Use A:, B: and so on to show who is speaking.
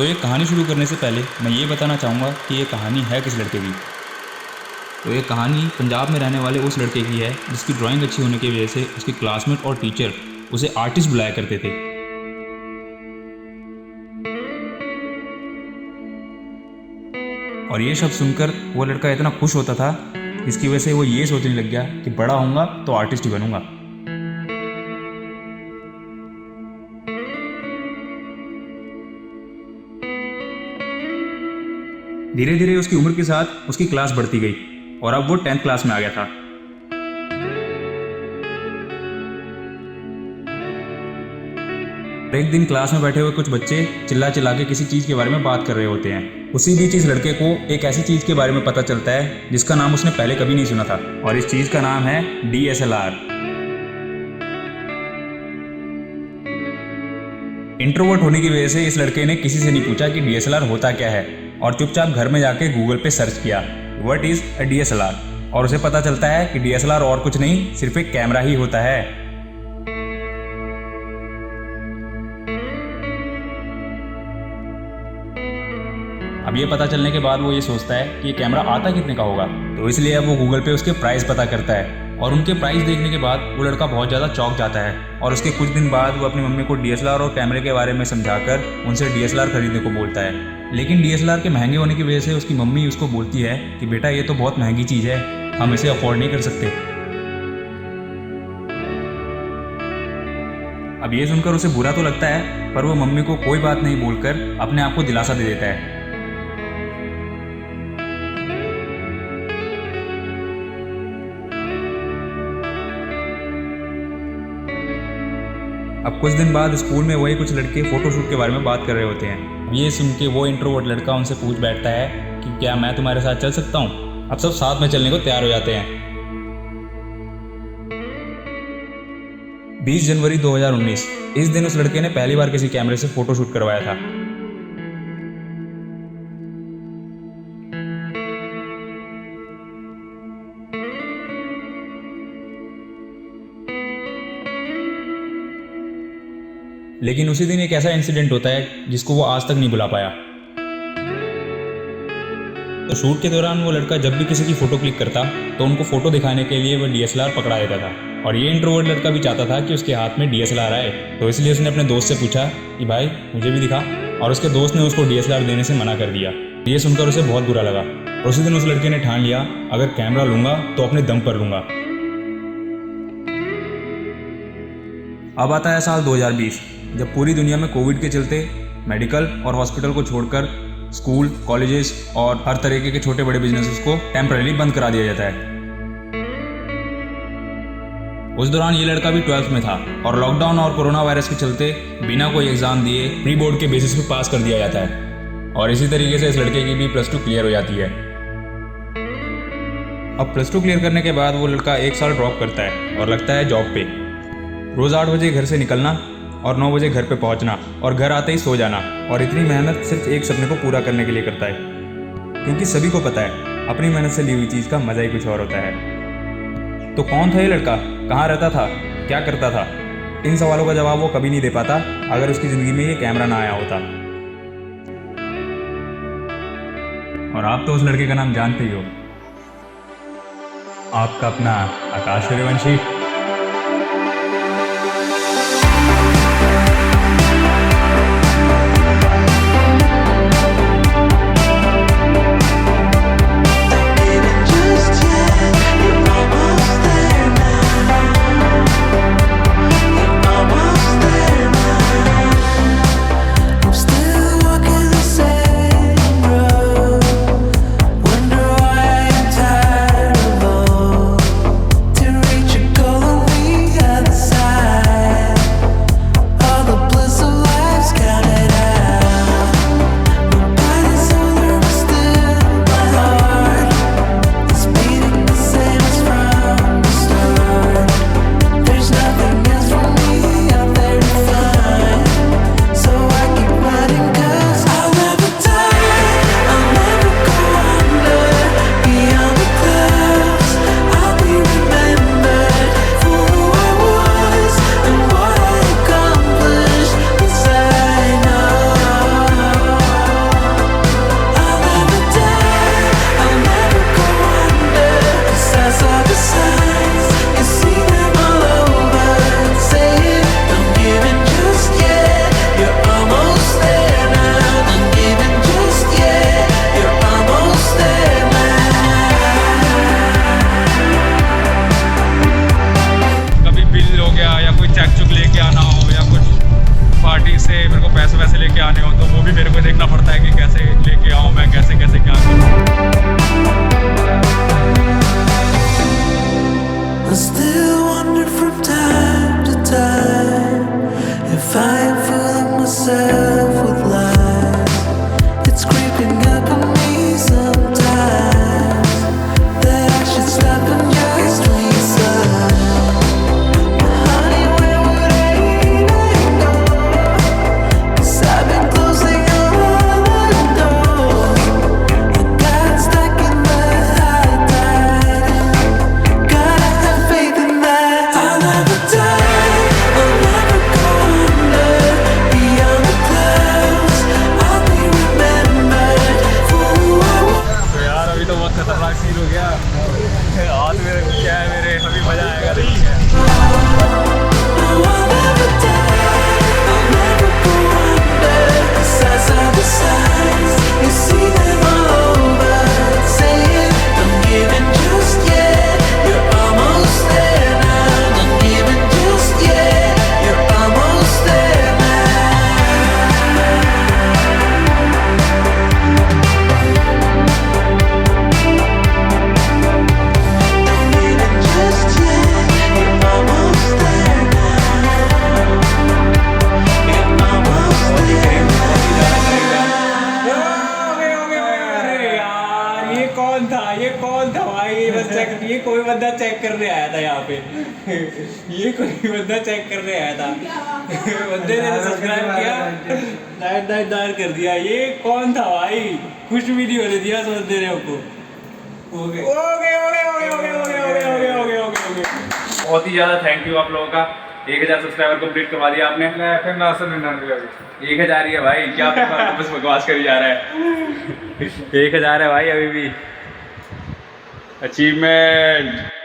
A: तो ये कहानी शुरू करने से पहले मैं ये बताना चाहूँगा कि ये कहानी है किस लड़के की। तो ये कहानी पंजाब में रहने वाले उस लड़के की है जिसकी ड्राइंग अच्छी होने की वजह से उसके क्लासमेट और टीचर उसे आर्टिस्ट बुलाया करते थे। और ये शब्द सुनकर वो लड़का इतना खुश होता था जिसकी वजह से वो ये सोचने लग गया कि बड़ा होऊंगा तो आर्टिस्ट ही बनूंगा। धीरे धीरे उसकी उम्र के साथ उसकी क्लास बढ़ती गई और अब वो 10th क्लास में आ गया था। एक दिन क्लास में बैठे हुए कुछ बच्चे चिल्ला चिल्ला के किसी चीज़ के बारे में बात कर रहे होते हैं। उसी बीच इस लड़के को एक ऐसी चीज़ के बारे में पता चलता है जिसका नाम उसने पहले कभी नहीं सुना था, और इस चीज़ का नाम है DSLR। इंट्रोवर्ट होने की वजह से इस लड़के ने किसी से नहीं पूछा कि DSLR होता क्या है और चुपचाप घर में जाके गूगल पे सर्च किया व्हाट इज़ अ DSLR, और उसे पता चलता है कि DSLR और कुछ नहीं सिर्फ एक कैमरा ही होता है। अब ये पता चलने के बाद वो ये सोचता है कि ये कैमरा आता कितने का होगा, तो इसलिए अब वो गूगल पे उसके प्राइस पता करता है, और उनके प्राइस देखने के बाद वो लड़का बहुत ज़्यादा चौंक जाता है। और उसके कुछ दिन बाद वो अपनी मम्मी को DSLR और कैमरे के बारे में समझाकर उनसे DSLR खरीदने को बोलता है। लेकिन DSLR के महंगे होने की वजह से उसकी मम्मी उसको बोलती है कि बेटा ये तो बहुत महंगी चीज़ है, हम इसे अफोर्ड नहीं कर सकते। अब ये सुनकर उसे बुरा तो लगता है, पर वो मम्मी को कोई बात नहीं बोलकर अपने आप को दिलासा दे देता है। अब कुछ दिन बाद स्कूल में वही कुछ लड़के फोटोशूट के बारे में बात कर रहे होते हैं। ये सुन के वो इंट्रोवर्ट लड़का उनसे पूछ बैठता है कि क्या मैं तुम्हारे साथ चल सकता हूँ। अब सब साथ में चलने को तैयार हो जाते हैं। 20 जनवरी 2019 इस दिन उस लड़के ने पहली बार किसी कैमरे से फोटोशूट करवाया था। लेकिन उसी दिन एक ऐसा इंसिडेंट होता है जिसको वो आज तक नहीं भुला पाया। तो शूट के दौरान वो लड़का जब भी किसी की फोटो क्लिक करता तो उनको फोटो दिखाने के लिए वो DSLR पकड़ा देता था, और ये इंट्रोवर्ट लड़का भी चाहता था कि उसके हाथ में DSLR आए, तो इसलिए उसने अपने दोस्त से पूछा कि भाई मुझे भी दिखा, और उसके दोस्त ने उसको DSLR देने से मना कर दिया। ये सुनकर उसे बहुत बुरा लगा, और उसी दिन उस लड़के ने ठान लिया अगर कैमरा लूंगा तो अपने दम पर लूंगा। अब आता है साल 2020, जब पूरी दुनिया में कोविड के चलते मेडिकल और हॉस्पिटल को छोड़कर स्कूल, कॉलेजेस और हर तरीके के छोटे बड़े बिजनेसेस को टेम्परेरी बंद करा दिया जाता है। उस दौरान ये लड़का भी 12th में था, और लॉकडाउन और कोरोना वायरस के चलते बिना कोई एग्जाम दिए प्री बोर्ड के बेसिस पे पास कर दिया जाता है, और इसी तरीके से इस लड़के की भी +2 क्लियर हो जाती है। अब +2 क्लियर करने के बाद वो लड़का 1 साल ड्रॉप करता है और लगता है जॉब पे। रोज़ 8 बजे घर से निकलना और 9 बजे घर पे पहुंचना और घर आते ही सो जाना, और इतनी मेहनत सिर्फ एक सपने को पूरा करने के लिए करता है, क्योंकि सभी को पता है अपनी मेहनत से ली हुई चीज़ का मज़ा ही कुछ और होता है। तो कौन था ये लड़का, कहाँ रहता था, क्या करता था? इन सवालों का जवाब वो कभी नहीं दे पाता अगर उसकी ज़िंदगी में ये कैमरा ना आया होता। और आप तो उस लड़के का नाम जानते ही हो, आपका अपना आकाश Suryavanshi.
B: Wonder why I'm tired of all to reach a goal.
A: Scene हो गया। हाथ मेरे क्या है मेरे, अभी मजा आएगा देखिए। ये कौन था भाई? बस चेक, ये कोई बंदा चेक करने आया था यहाँ पे। ये कोई बंदा चेक करने आया था। बंदे ने सब्सक्राइब किया, दायर कर दिया। ये कौन था भाई? कुछ भी नहीं होने दिया समझ दे रहे को। हो गए। बहुत ही ज्यादा थैंक यू आप लोगों का। 1000 सब्सक्राइबर कंप्लीट करवा दिया आपने। 1000 ही है भाई, क्या बस बकवास करी जा रहा है। 1000 है भाई अभी भी। अचीवमेंट।